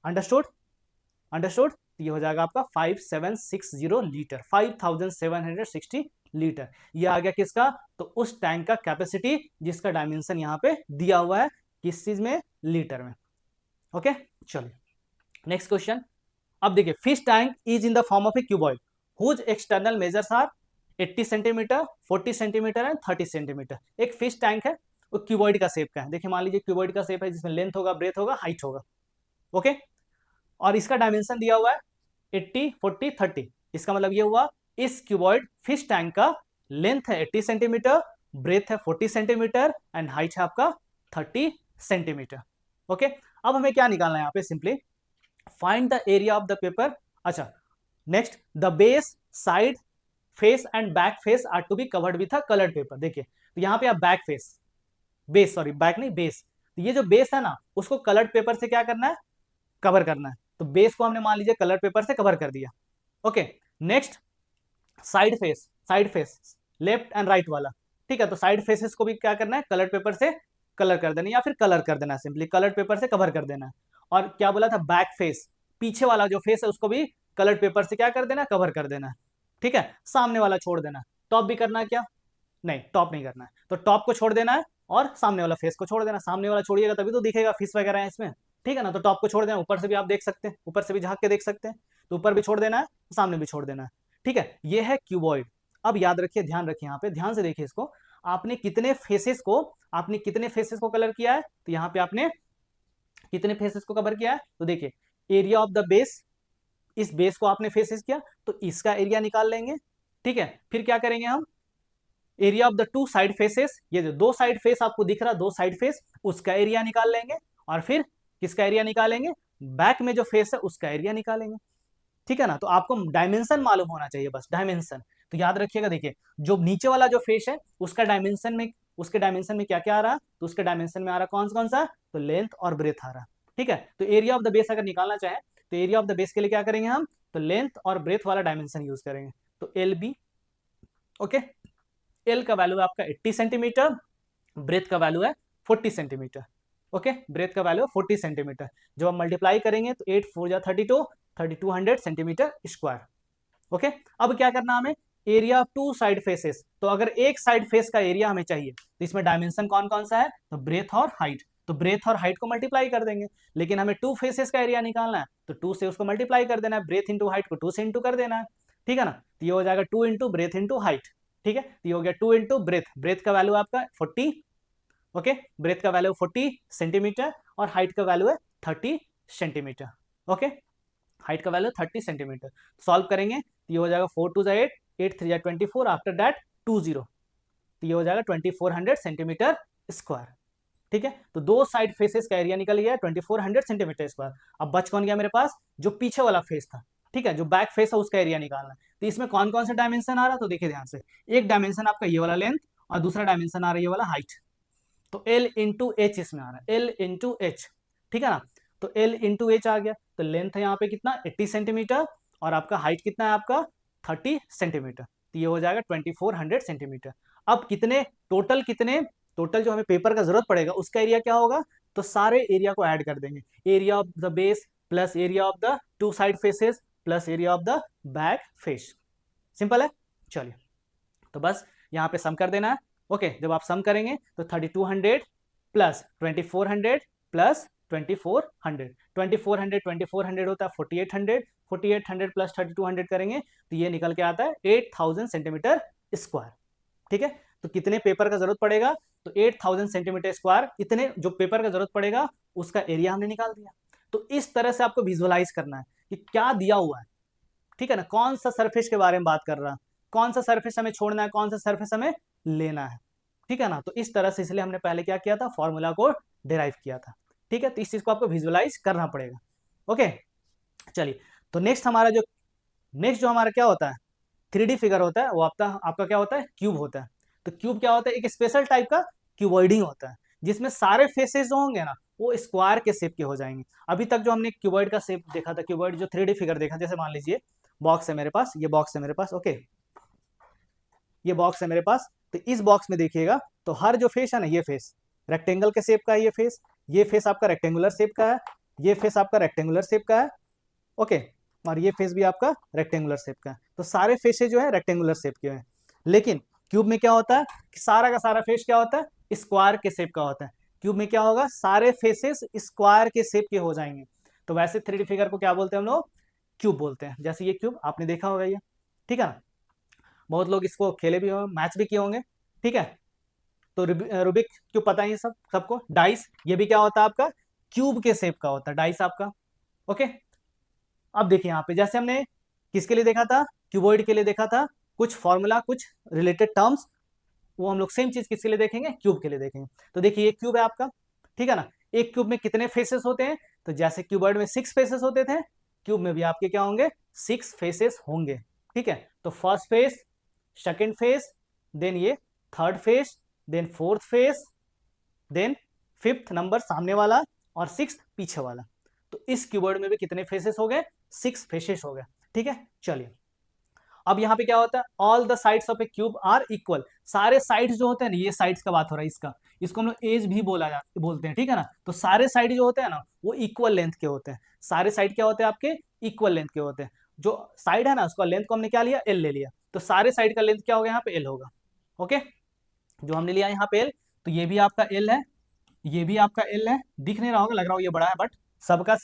understood, understood. ये हो जाएगा आपका 5760 लीटर, 5760 लीटर। ये आ गया किसका, तो उस टैंक का कैपेसिटी जिसका डायमेंशन यहाँ पे दिया हुआ है, किस चीज में, लीटर में। ओके, चलिए नेक्स्ट क्वेश्चन। अब देखिए, fish tank is in the form of a cuboid whose external measures are 80 centimetre, 40 centimetre and 30 centimetre. एक फिश टैंक है, वो क्यूबॉइड का शेप का है। देखिए मान लीजिए क्यूबॉइड का शेप है जिसमें लेंथ होगा, ब्रेथ होगा, हाइट होगा। ओके, और इसका डायमेंशन दिया हुआ है 80, 40, 30। इसका मतलब ये हुआ इस क्यूबॉइड फिश टैंक का लेंथ है 80 सेंटीमीटर, ब्रेथ है 40 सेंटीमीटर एंड हाइट है आपका 30 सेंटीमीटर। ओके, अब हमें क्या निकालना है यहाँ पे, simply find the area of the paper. अच्छा, next, the base, side face and back face are to be covered with a coloured paper. देखिए तो यहाँ पे आप back face, base, sorry back नहीं, बेस, तो ये जो बेस है ना उसको कलर्ड पेपर से क्या करना है, कवर करना है। तो बेस को हमने मान लीजिए कलर पेपर से कवर कर दिया। Okay, next, side face, side face left and right वाला। ठीक है, तो साइड फेसेस को भी क्या करना है, कलर पेपर से कलर कर देना या फिर कलर कर देना, सिंपली कलर पेपर से कवर कर देना। और क्या बोला था, बैक फेस, पीछे वाला जो फेस है उसको भी कलर पेपर से क्या कर देना, कवर कर देना। ठीक है, सामने वाला छोड़ देना। टॉप भी करना है क्या, नहीं टॉप नहीं करना है, तो टॉप को छोड़ देना है और सामने वाला फेस को छोड़ देना। सामने वाला छोड़िएगा तभी तो दिखेगा फिश वगैरह है इसमें। ठीक है ना, तो टॉप को छोड़ देना, ऊपर से भी आप देख सकते हैं, ऊपर से भी झांक के देख सकते हैं, तो ऊपर भी छोड़ देना है, सामने भी छोड़ देना है। ठीक है, ये है क्यूबॉइड। अब याद रखिए, ध्यान रखिए, यहाँ पे ध्यान से देखिए इसको, आपने कितने फेसेस को, आपने कितने फेसेस को कलर किया है, तो यहाँ पे आपने कितने फेसेस को कवर किया है, तो देखिए एरिया ऑफ द बेस, इस बेस को आपने फेसेस किया तो इसका एरिया निकाल लेंगे। ठीक है, फिर क्या करेंगे हम, area of the 2 side faces, ये जो 2 साइड फेस आपको दिख रहा है, 2 साइड फेस, उसका एरिया निकाल लेंगे। और फिर किसका एरिया निकालेंगे, बैक में जो फेस है उसका एरिया निकालेंगे। ठीक है ना, तो आपको डायमेंशन मालूम होना चाहिए, बस डायमेंशन। तो याद रखिएगा, देखिए जो नीचे वाला जो फेस है उसका डायमेंशन में, उसके डायमेंशन में क्या क्या आ रहा है, तो उसके डायमेंशन में आ रहा कौन कौन सा, तो लेंथ और ब्रेथ आ रहा। ठीक है, तो एरिया ऑफ द बेस अगर निकालना चाहे तो एरिया ऑफ द बेस के लिए क्या करेंगे हम, तो लेंथ और ब्रेथ वाला डायमेंशन यूज करेंगे, तो एल बी। ओके, एल का वैल्यू है आपका 80 सेंटीमीटर, ब्रेथ का वैल्यू है 40 सेंटीमीटर। ओके, ब्रेथ का वैल्यू है 40 सेंटीमीटर। जब हम मल्टीप्लाई करेंगे तो 8 4 जा 32, 3200 सेंटीमीटर स्क्वायर। ओके, अब क्या करना हमें, एरिया ऑफ 2 साइड फेसेस। तो अगर एक साइड फेस का एरिया हमें चाहिए तो इसमें डायमेंशन कौन कौन सा है, तो ब्रेथ और हाइट। तो ब्रेथ और हाइट को मल्टीप्लाई कर देंगे, लेकिन हमें 2 फेसेस का एरिया निकालना है तो 2 से उसको मल्टीप्लाई कर देना है, ब्रेथ इंटू हाइट को 2 से इंटू कर देना है। ठीक है ना, तो ये हो जाएगा 2 इंटू ब्रेथ इंटू हाइट। ठीक है, तो ये हो गया 2 इंटू ब्रेथ, ब्रेथ का वैल्यू आपका 40। ओके, ब्रेथ का वैल्यू 40 सेंटीमीटर और हाइट का वैल्यू है 30 सेंटीमीटर। ओके, हाइट का वैल्यू 30 सेंटीमीटर। सॉल्व करेंगे तो ये हो जाएगा 4 2 8, 8 3 24, आफ्टर दैट 20, तो ये हो जाएगा 2400 सेंटीमीटर स्क्वायर। ठीक है, तो दो साइड फेसेस का एरिया निकल गया 2400 सेंटीमीटर स्क्वायर। अब बच कौन गया मेरे पास, जो पीछे वाला फेस था। ठीक है, जो बैक फेस है उसका एरिया निकालना है। तो इसमें कौन कौन सा डायमेंशन आ रहा है, तो देखिए ध्यान से, एक डायमेंशन आपका ये वाला लेंथ और दूसरा डायमेंशन आ रहा है ये वाला हाइट। तो L इंटू एच इसमें आ रहा है, L इंटू एच। ठीक है ना, तो L इंटू एच आ गया। तो लेंथ है यहाँ पे कितना 80 सेंटीमीटर और आपका हाइट कितना है आपका 30 सेंटीमीटर। तो ये हो जाएगा 2400 सेंटीमीटर। अब कितने टोटल, कितने टोटल जो हमें पेपर का जरूरत पड़ेगा उसका एरिया क्या होगा, तो सारे एरिया को ऐड कर देंगे। Area of the base plus area of the two side faces plus area of the back face. Simple है। चलिए, तो बस यहाँ पे सम कर देना है। ओके, जब आप सम करेंगे तो 3200 प्लस 2400 प्लस 2400, 2400 होता है 4800, 4800 प्लस 3200 करेंगे तो ये निकल के आता है 8000 सेंटीमीटर स्क्वायर। ठीक है, तो कितने पेपर का जरूरत पड़ेगा, तो 8000 सेंटीमीटर स्क्वायर, इतने जो पेपर का जरूरत पड़ेगा उसका एरिया हमने निकाल दिया। तो इस तरह से आपको विजुअलाइज करना है कि क्या दिया हुआ है। ठीक है ना, कौन सा सरफेस के बारे में बात कर रहा है, कौन सा सरफेस हमें छोड़ना है, कौन सा सरफेस हमें लेना है। ठीक है ना, तो इस तरह से, इसलिए हमने पहले क्या किया था, फॉर्मूला को डिराइव किया था। ठीक है, तो इस चीज को आपको विजुअलाइज करना पड़ेगा। ओके, चलिए, तो नेक्स्ट जो हमारा क्या होता है, 3D फिगर होता है, वो आपका आपका क्या होता है, क्यूब होता है। तो क्यूब क्या होता है, एक स्पेशल टाइप का क्यूबॉइडिंग होता है, जिसमें सारे फेसेस जो होंगे ना वो स्क्वायर के शेप के हो जाएंगे। अभी तक जो हमने क्यूबॉइड का शेप देखा था, क्यूबॉइड जो 3D फिगर देखा, जैसे मान लीजिए बॉक्स है मेरे पास, ये बॉक्स है मेरे पास। ओके, ये बॉक्स है मेरे पास, तो इस बॉक्स में देखिएगा तो हर जो फेस है ना, ये फेस रेक्टेंगल के शेप का है, ये फेस आपका रेक्टेंगुलर शेप का है, ये फेस आपका रेक्टेंगुलर शेप का है। ओके, और ये फेस भी आपका रेक्टेंगुलर शेप का है। तो सारे फेसेस जो है रेक्टेंगुलर शेप के हैं। लेकिन क्यूब में क्या होता है कि सारा का सारा फेस क्या होता है, स्क्वायर के शेप का होता है। क्यूब में क्या होगा, सारे फेसेस स्क्वायर के शेप के हो जाएंगे। तो वैसे 3D फिगर को क्या बोलते हैं हम लोग, क्यूब बोलते हैं। जैसे ये क्यूब आपने देखा होगा ये, ठीक है ना, बहुत लोग इसको खेले भी होंगे, मैच भी किए होंगे। ठीक है, तो रूबिक क्यूब पता ही है सबको। डाइस, ये भी क्या होता है आपका, क्यूब के शेप का होता है डाइस आपका। ओके, अब देखिए यहाँ पे, जैसे हमने किसके लिए देखा था, क्यूबॉइड के लिए देखा था, कुछ फॉर्मूला, कुछ रिलेटेड टर्म्स, वो हम लोग सेम चीज किसके लिए देखेंगे, क्यूब के लिए देखेंगे। तो देखिए ये क्यूब है आपका। ठीक है ना, एक क्यूब में कितने फेसेस होते हैं, तो जैसे क्यूबॉइड में 6 फेसेस होते थे, क्यूब में भी आपके क्या होंगे, 6 फेसेस होंगे। ठीक है, तो first face, second face, then ये third face, then fourth face, then fifth number सामने वाला और सिक्स पीछे वाला। तो इस क्यूबॉइड में भी कितने फेसेस हो गए, 6 फेसेस हो गए। ठीक है, चलिए, अब यहाँ पे क्या होता है, all the sides of a cube are equal. सारे साइड्स जो होते हैं ना, ये साइड्स का बात हो रहा है, इसको हम लोग एज भी बोलते हैं। ठीक है ना, तो सारे साइड जो होते हैं ना वो इक्वल लेंथ के होते हैं। सारे साइड क्या होते हैं आपके, इक्वल लेंथ के होते हैं। जो साइड है ना उसका लेंथ को हमने क्या लिया, एल ले लिया, तो सारे साइड का लेंथ क्या होगा यहाँ पे, एल होगा। ओके, जो हमने लिया यहाँ पे एल, तो ये भी आपका एल है, ये भी आपका एल है। दिख नहीं रहा होगा, लग रहा हो ये बड़ा है, बट सबका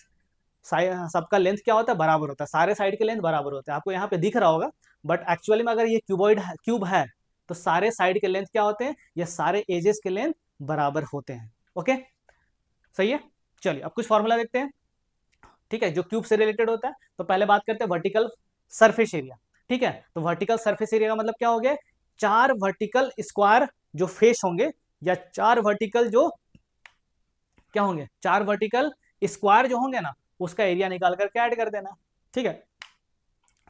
सबका लेंथ क्या होता है, बराबर होता है। सारे साइड के लेंथ बराबर होते हैं, आपको यहाँ पे दिख रहा होगा, बट एक्चुअली में अगर ये क्यूब है तो सारे साइड के लेंथ क्या होते हैं, ये सारे एजेस के लेंथ बराबर होते हैं। ओके, सही है। चलिए, अब कुछ फॉर्मूला देखते हैं। ठीक है, जो क्यूब से रिलेटेड होता है, तो पहले बात करते हैं वर्टिकल सरफेस एरिया। ठीक है, तो वर्टिकल सरफेस एरिया का मतलब क्या हो गया, 4 वर्टिकल स्क्वायर जो फेस होंगे, या 4 वर्टिकल जो क्या होंगे, 4 वर्टिकल स्क्वायर जो होंगे ना, उसका एरिया निकाल करके ऐड कर देना। ठीक है,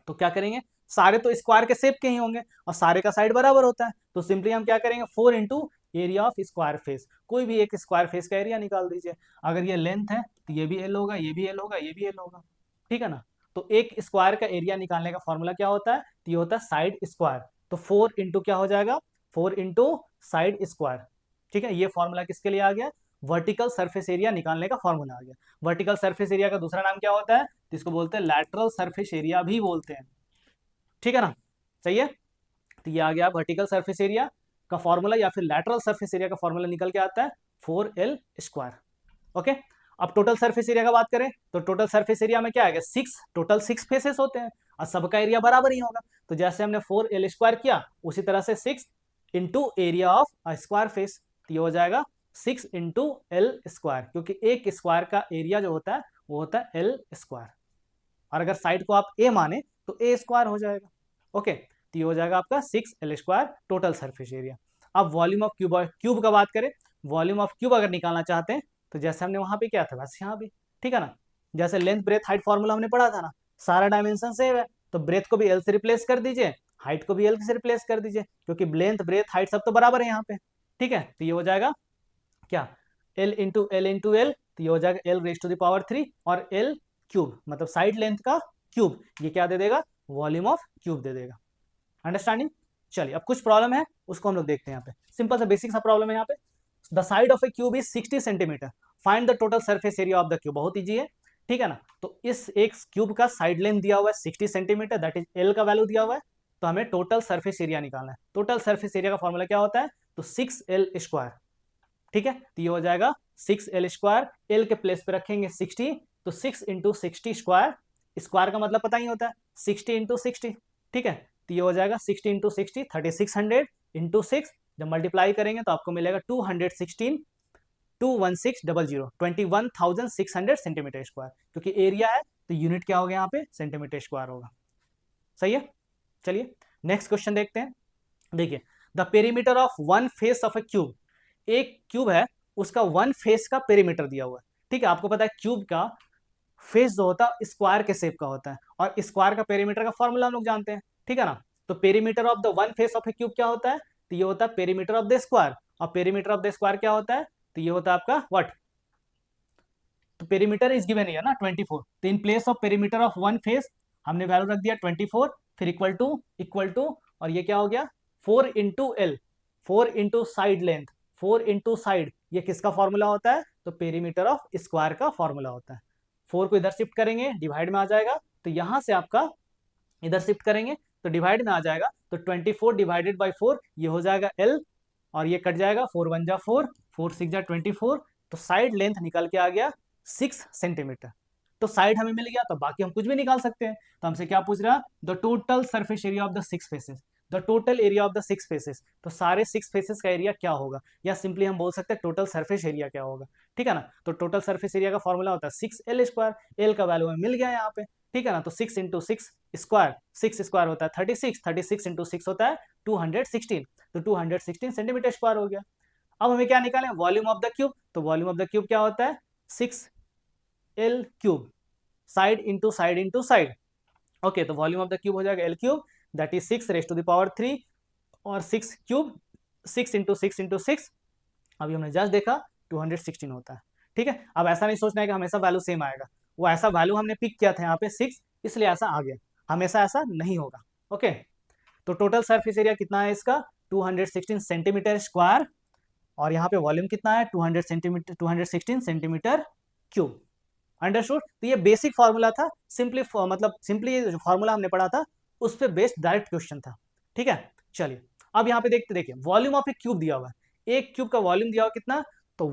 तो क्या करेंगे, सारे तो स्क्वायर के शेप के ही होंगे और सारे का साइड बराबर होता है, तो सिंपली हम क्या करेंगे, 4 into area of square face, कोई भी एक स्क्वायर फेस का एरिया निकाल दीजिए। अगर ये लेंथ है तो ये भी एल होगा, ये भी एल होगा, ये भी एल होगा। ठीक है ना, तो एक स्क्वायर का एरिया निकालने का फॉर्मूला क्या होता है, तो ये होता है साइड स्क्वायर। तो 4 इंटू क्या हो जाएगा, 4 इंटू साइड स्क्वायर। ठीक है, ये फॉर्मूला किसके लिए आ गया, वर्टिकल सरफेस एरिया निकालने का फॉर्मूला आ गया। वर्टिकल सरफेस एरिया का दूसरा नाम क्या होता है, जिसको बोलते हैं लैटरल सरफेस एरिया भी बोलते हैं। ठीक है ना, सही है। तो ये आ गया वर्टिकल सरफेस एरिया का फॉर्मूला, या फिर लैटरल सरफेस एरिया का फॉर्मूला निकल के आता है 4L स्क्वायर। ओके, अब टोटल सरफेस एरिया का बात करें तो टोटल सरफेस एरिया में क्या आएगा, 6, टोटल 6 फेसेस होते हैं और सबका एरिया बराबर ही होगा। तो जैसे हमने 4L स्क्वायर किया, उसी तरह से 6 into area of a square face, तो ये हो जाएगा 6 इंटू एल स्क्वायर, क्योंकि एक स्क्वायर का एरिया जो होता है वो होता है एल स्क्वायर, और अगर साइड को आप ए माने तो ए स्क्वायर हो जाएगा। ओके, तो ये हो जाएगा आपका 6L square total surface area. अब वॉल्यूम ऑफ क्यूब, क्यूब का बात करें, वॉल्यूम ऑफ क्यूब अगर निकालना चाहते हैं तो जैसे हमने वहां पे किया था वैसे यहाँ भी, ठीक है ना। जैसे लेंथ ब्रेथ हाइट फॉर्मूला हमने पढ़ा था ना, सारा डायमेंशन सेम है, तो ब्रेथ को भी एल से रिप्लेस कर दीजिए, हाइट को भी एल से रिप्लेस कर दीजिए, क्योंकि लेंथ ब्रेथ हाइट सब तो बराबर है यहाँ पे, ठीक है। तो ये हो जाएगा क्या, एल इंटू एल, तो ये हो जाएगा L raise to the power 3 और एल क्यूब, मतलब साइड लेंथ का क्यूब, ये क्या दे देगा, वॉल्यूम ऑफ क्यूब दे देगा। अंडरस्टैंडिंग। चलिए अब कुछ प्रॉब्लम है उसको हम लोग देखते हैं। यहाँ पे सिंपल सा बेसिक सा प्रॉब्लम है। यहाँ पे the side of a cube is 60 centimetre, find the total surface area of the cube. बहुत ईजी है, ठीक है ना। तो इस एक क्यूब का साइड लेंथ दिया हुआ है 60 सेंटीमीटर, दैट इज एल का वैल्यू दिया हुआ है, तो हमें टोटल सरफेस एरिया निकालना है। टोटल सरफेस एरिया का फॉर्मूला क्या होता है, तो 6L स्क्वायर, ठीक है। तो ये हो जाएगा 6L स्क्वायर, एल के प्लेस पे रखेंगे 60, तो 6 इंटू 60 स्क्वायर, स्क्वायर का मतलब पता ही होता है 60 इंटू 60, ठीक है। तो ये हो जाएगा 60 इंटू 60 3600 इंटू 6, जब मल्टीप्लाई करेंगे तो आपको मिलेगा 216 21600 21,600 सेंटीमीटर स्क्वायर, क्योंकि एरिया है तो यूनिट क्या हो गया यहाँ पे, सेंटीमीटर स्क्वायर होगा। सही है। चलिए नेक्स्ट क्वेश्चन देखते हैं। देखिए, the perimeter of one face of a cube, एक क्यूब है उसका वन फेस का पेरीमीटर दिया हुआ है, ठीक है। आपको पता है क्यूब का फेस जो होता है स्क्वायर के शेप का होता है, और स्क्वायर का पेरीमीटर का फॉर्मूला हम लोग जानते हैं, ठीक है ना। तो perimeter of the one face of a cube क्या होता है, तो ये होता है पेरीमीटर ऑफ द स्क्वायर, और पेरीमीटर ऑफ द स्क्वायर क्या होता है, तो ये होता है आपका व्हाट, तो पेरीमीटर इज गिवन है ना 24, तो in place of perimeter of one face हमने वैल्यू रख दिया 24, फिर इक्वल टू और ये क्या हो गया 4 into L, 4 into side length, 4 into side, ये किसका फॉर्मूला होता है, तो पेरीमीटर ऑफ स्क्वायर का फॉर्मूला होता है। 4 को इधर शिफ्ट करेंगे डिवाइड में आ जाएगा, तो यहां से आपका इधर शिफ्ट करेंगे तो डिवाइड में आ जाएगा, तो 24 डिवाइडेड बाई 4 ये हो जाएगा एल, और ये कट जाएगा 4 1 जा 4, 4 6 जा 24, तो साइड लेंथ निकल के आ गया 6 सेंटीमीटर। तो साइड हमें मिल गया, तो बाकी हम कुछ भी निकाल सकते हैं। तो हमसे क्या पूछ रहा है, the total surface area of the 6 faces, the total area of the 6 faces, तो सारे 6 फेसेस का एरिया क्या होगा, या सिंपली हम बोल सकते हैं टोटल सरफेस एरिया क्या होगा, ठीक है ना। तो टोटल सरफेस एरिया का फॉर्मूला होता है 6L स्क्वायर, एल का वैल्यू हमें मिल गया यहाँ पे, ठीक है ना। तो 6 इंटू 6 स्क्वायर, 6 स्क्वायर होता है 36, 36 इंटू 6 होता है 216, तो 216 सेंटीमीटर स्क्वायर हो गया। अब हमें क्या निकालें, वॉल्यूम ऑफ द क्यूब, तो वॉल्यूम ऑफ द क्यूब क्या होता है 6L cube, side into side into side, okay. तो वॉल्यूम ऑफ द क्यूब हो जाएगा L cube, that is 6 raise to the power 3, और 6 क्यूब 6 इंटू 6 इंटू 6, अभी हमने जस्ट देखा 216 होता है, ठीक है। अब ऐसा नहीं सोचना है कि हमेशा वैल्यू सेम आएगा, वो ऐसा वैल्यू हमने पिक किया था यहाँ पे 6, इसलिए ऐसा आ गया, हमेशा ऐसा नहीं होगा, ओके। तो टोटल सरफेस एरिया कितना है इसका 216 सेंटीमीटर स्क्वायर, और यहाँ पे वॉल्यूम कितना है 216 सेंटीमीटर क्यूब। अंडरस्टूड। तो ये बेसिक फॉर्मूला था, सिंपली मतलब सिंपली जो फॉर्मूला हमने पढ़ा था उस पर बेस्ड डायरेक्ट क्वेश्चन था, ठीक है। चलिए अब यहाँ पे देखते, देखिए वॉल्यूम ऑफ ए क्यूब दिया हुआ है, एक क्यूब का वॉल्यूम दिया हुआ कितना, तो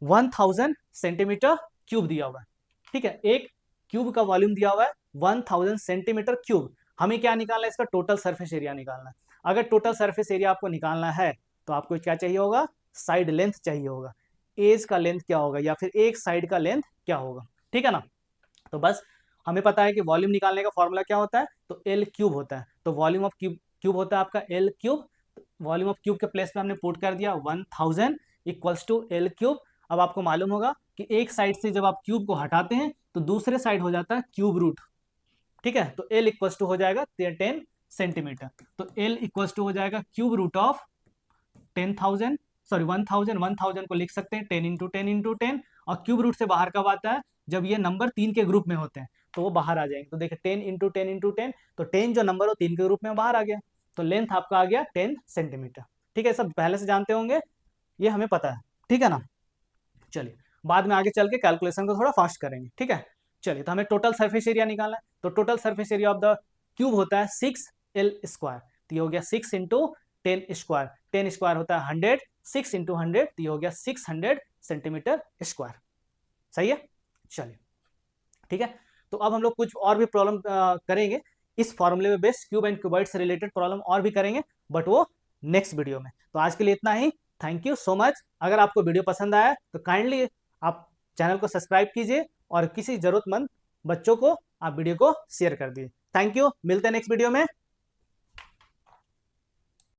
1000 सेंटीमीटर क्यूब दिया हुआ है, ठीक है। एक क्यूब का वॉल्यूम दिया हुआ है 1000 सेंटीमीटर क्यूब, हमें क्या निकालना है, इसका टोटल सरफेस एरिया निकालना है। अगर टोटल सरफेस एरिया आपको निकालना है तो आपको क्या चाहिए होगा, साइड लेंथ चाहिए होगा, एज का लेंथ क्या होगा, या फिर एक साइड का लेंथ क्या होगा, ठीक है ना। तो बस हमें पता है कि वॉल्यूम निकालने का फॉर्मूला क्या होता है, तो एल क्यूब होता है, तो वॉल्यूम ऑफ क्यूब होता है आपका L cube, volume of cube के प्लेस पे हमने पुट कर दिया 1000 इक्वल्स टू एल क्यूब। अब आपको मालूम होगा कि एक साइड से जब आप क्यूब को हटाते हैं तो दूसरे साइड हो जाता है क्यूब रूट, ठीक है। तो एल इक्वल्स टू हो जाएगा 10 सेंटीमीटर, तो एल इक्वल्स टू हो जाएगा क्यूब रूट ऑफ 10,000, सॉरी 1000 को लिख सकते हैं 10 इंटू 10 इंटू 10, और क्यूब रूट से बाहर कब आता है, जब ये नंबर 3 के ग्रुप में होते हैं तो वो बाहर आ जाएंगे। तो देखिए 10 इंटू 10 इंटू 10, तो 10 जो नंबर हो 3 के ग्रुप में बाहर आ गया, तो लेंथ आपका आ गया 10 सेंटीमीटर, ठीक है। सब पहले से जानते होंगे, ये हमें पता है, ठीक है ना। चलिए बाद में आगे चल के कैलकुलेशन को थोड़ा फास्ट करेंगे, ठीक है। चलिए तो हमें टोटल सरफेस एरिया निकालना है, तो total surface area of the cube होता है 6L स्क्वायर, तो ये हो गया 6 इंटू 10 स्क्वायर, 10 स्क्वायर होता है 100, 6 इंटू 100, तो ये हो गया 600 सेंटीमीटर स्क्वायर। सही है। चलिए ठीक है, तो अब हम लोग कुछ और भी प्रॉब्लम करेंगे इस फॉर्मूले में बेस्ड क्यूब एंड क्यूबॉइड से रिलेटेड प्रॉब्लम और भी करेंगे, बट वो नेक्स्ट वीडियो में। तो आज के लिए इतना ही, थैंक यू सो मच। अगर आपको वीडियो पसंद आया तो काइंडली आप चैनल को सब्सक्राइब कीजिए और किसी जरूरतमंद बच्चों को आप वीडियो को शेयर कर दिए। थैंक यू, मिलते हैं नेक्स्ट वीडियो में।